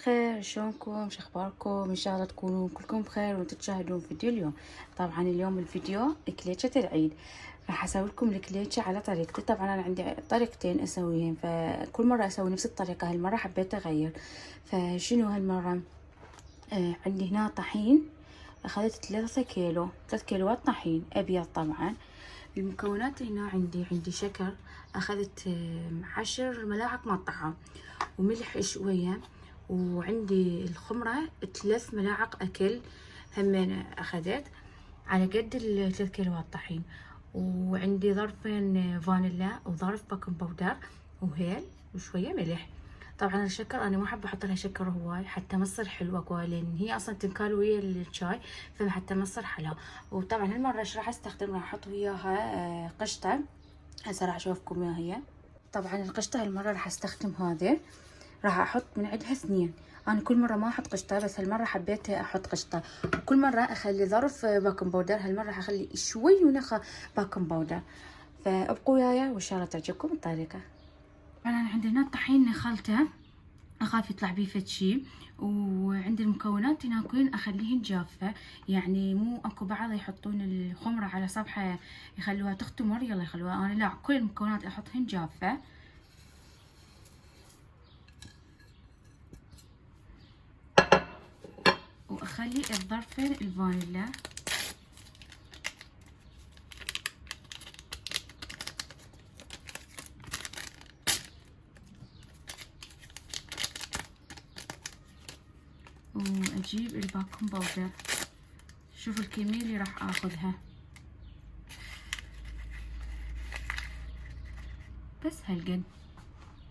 الخير، شلونكم؟ شو اخباركم؟ ان شاء الله تكونوا كلكم بخير وانتم تشاهدون فيديو اليوم. طبعا اليوم الفيديو كليتشة العيد، راح اسوي لكم الكليتشة على طريقتي. طبعا انا عندي طريقتين اسويهم، فكل مرة اسوي نفس الطريقة، هالمرة حبيت اغير. فشنو هالمرة؟ عندي هنا طحين، اخذت 3 كيلوات طحين ابيض. طبعا المكونات هنا عندي شكر، اخذت 10 ملاعق مطعم، وملح شوية، وعندي الخمرة 3 ملاعق أكل همين أخذت على قد 3 كيلوات طحين، وعندي ظرفين فانيلا وظرف بيكنج باودر وهيل وشوية ملح. طبعا الشكر انا ما احب احط لها شكر هواي حتى ما تصير حلوه كواي، لان هي اصلا تنكال ويا الشاي، فحتى ما تصير حلا. وطبعا هالمره ايش راح استخدم؟ راح احط وياها قشطه. هسه راح اشوفكم وياها هي. طبعا القشطه هالمره راح استخدم هذه، راح احط من عندها 2. انا كل مره ما احط قشطه، بس هالمره حبيت احط قشطه. وكل مره اخلي ظرف باكن باودر، هالمره راح اخلي شوي ونخه باكن باودر. فابقوا وياي وان شاء الله تعجبكم الطريقه. طبعا انا عندي هنا الطحين خلته، اخاف يطلع بيه فد شي، وعندي المكونات هنا كلن اخليهن جافه، يعني مو اكو بعض يحطون الخمره على صفحه يخلوها تختمر، يلا يخلوها، انا لا، كل المكونات احطهن جافه. واخلي الظرفين الفانيلا، واجيب الباكنج باودر. شوفوا الكمية اللي راح اخذها، بس هالقد،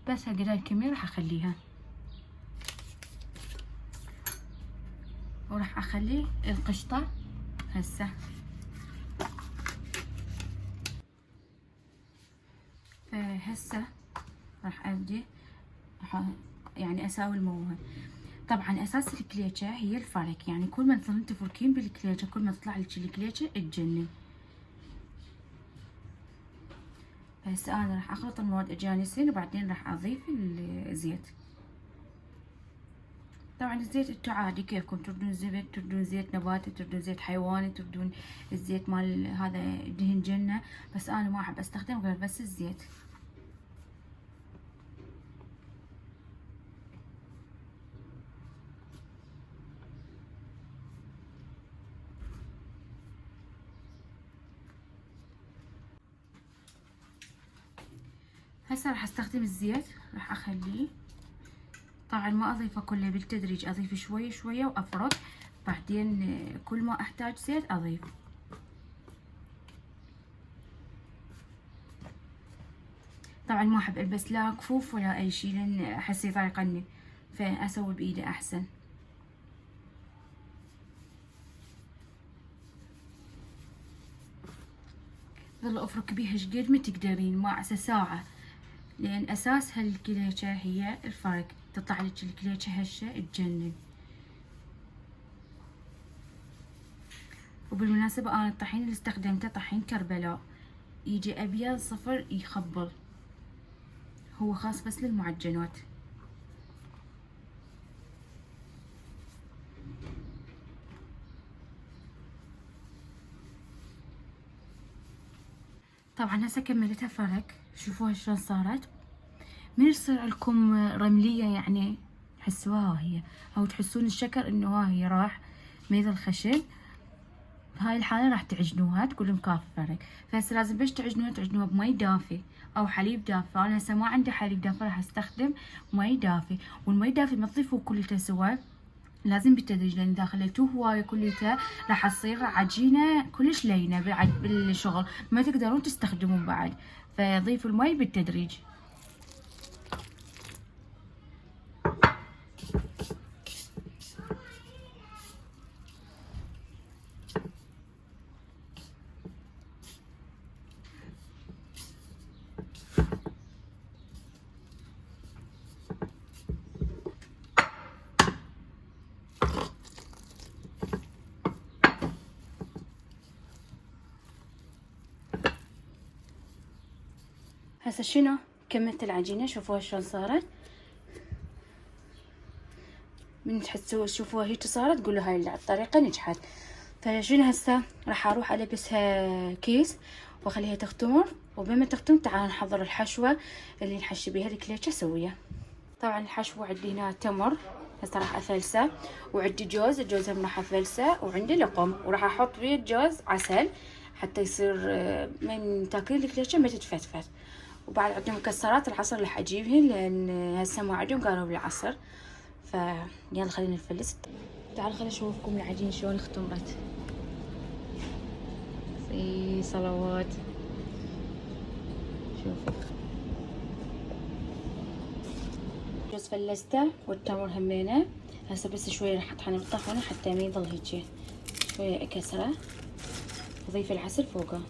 بس هالقد هاي الكمية راح اخليها. وراح اخلي القشطة هسه. فهسه راح ابدي يعني اساوي الموضوع. طبعا اساس الكليتشة هي الفرك، يعني كل ما تظلون تفركين بالكليتشة كل ما تطلع لك الكليتشة تجنن. هسه انا راح اخلط المواد اجانسين، وبعدين راح اضيف الزيت. طبعا الزيت انتو عادي كيفكم، تردون زبد، تردون زيت نباتي، تردون زيت حيواني، تردون الزيت مال هذا دهن جنة، بس انا ما احب استخدم غير بس الزيت. هسه راح استخدم الزيت، راح اخليه، طبعا ما اضيفه كله بالتدريج، اضيف شوية شوية وافرك، بعدين كل ما احتاج زيت اضيف. طبعا ما احب البس لا كفوف ولا اي شي، لان احس يضايقني، فاسوي بايدي احسن. ظل افرك بيها شقد ما تقدرين، ما عسى ساعة، لان اساس هالكليتشة هي الفرك، تطلع لك الكليتشة هشة تجنن. وبالمناسبة انا الطحين اللي استخدمته طحين كربلاء، يجي ابيض صفر يخبل، هو خاص بس للمعجنات. طبعا هسه كملتها فرك، شوفوها شلون صارت. من تصير لكم رملية يعني حسوها هي، او تحسون الشكر انه ها هي راح ما يظل خشن، بهاي الحالة راح تعجنوها، تقولون كافي فرق. فهسه لازم باش تعجنوها بمي دافي او حليب دافي. انا هسه ما عندي حليب دافي، راح استخدم مي دافي. والمي دافي ما تضيفوه كليته سوا، لازم بالتدريج، لان اذا خليتوه هوايه كليته راح تصير عجينه كلش لينه بعد بالشغل، ما تقدرون تستخدمون بعد، فضيفوا المي بالتدريج. هسه شنو؟ كملت العجينه، شوفوها شلون صارت. من تشوفوها هيك صارت تقولوا هاي الطريقة نجحت. فشنو هسه راح اروح البسها كيس واخليها تختمر، وبما تختمر تعالوا نحضر الحشوة اللي نحشي بيها الكليتشة سوية. طبعا الحشوة عندي هنا تمر هسه راح اثلسه، وعندي جوز هم راح اثلسه، وعندي لقم وراح احط فيه الجوز عسل حتى يصير من تاكلين الكليتشة ما تتفتفت. وبعد عندي مكسرات العصر راح اجيبهن لان هسه ما عندهم قالوا بالعصر. فيلا خلينا نفلس. تعالوا خليني اشوفكم العجين شلون اختمرت. صلوات. شوفوا جوز فلسته والتمر همينه. هسه بس شويه راح اطحنه بالطاحونه حتى ما يظل هيجي شويه اكسره، اضيف العسل فوقه.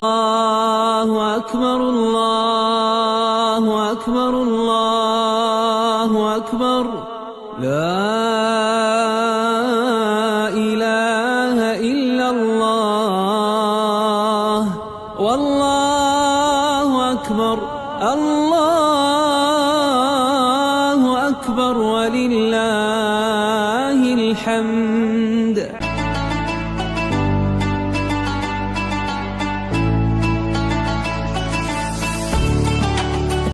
الله أكبر الله أكبر الله أكبر لا إله إلا الله والله أكبر الله أكبر ولله الحمد.